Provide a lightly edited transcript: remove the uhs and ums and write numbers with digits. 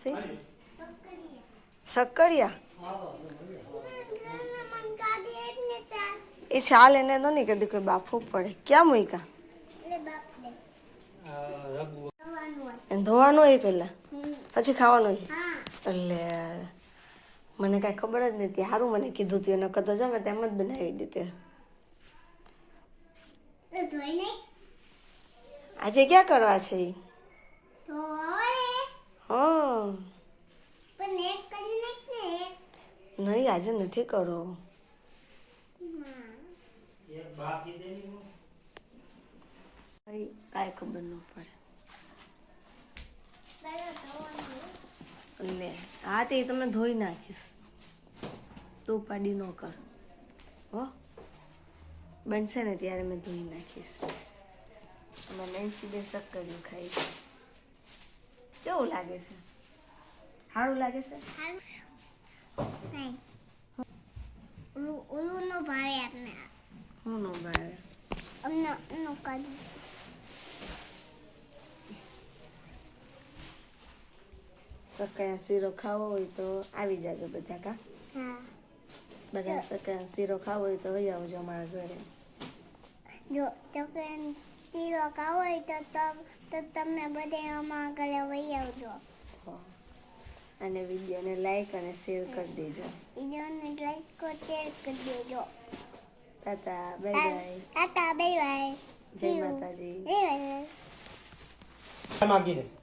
છે શક્કરિયા એ ચાલ એને તો નહીં કદી કોઈ બાફવું પડે ક્યાં મૂક્યા એને ધોવાનું હોય પેલા પછી ખાવાનું હોય એટલે મને કાંઈ ખબર જ નથી સારું મને કીધું તું એને કતો જમે તેમ જ બનાવી દીધી આજે ક્યાં કરવા છે હા નહીં આજે નથી કરો કાંઈ ખબર ન પડે લે હા તે તમે ધોઈ નાખીશ તું પાડી ન કર હો બનશે ને ત્યારે મેં ધોઈ નાખીશ અમે નેન્સીબેન શક્કરિયું ખાઈ કેવું લાગે છે સારું લાગે છે ઓલું નો ભાવે આપને હું નો ભાવે અમને નો કાઢું સક્કરિયા શીરો ખાવો હોય તો આવી જાજો બધા કા હા બધા સક્કરિયા શીરો ખાવો હોય તો વહી આવજો અમારા ઘરે જો તો કે તીરો ખાવો હોય તો તમે બધે અમારા ઘરે વહી આવજો અને વિડીયોને લાઈક અને શેર કરી દેજો વિડીયોને લાઈક કરો શેર કરી દેજો તાતા બાય બાય તાતા બાય બાય જય માતાજી જય માતાજી માગી દે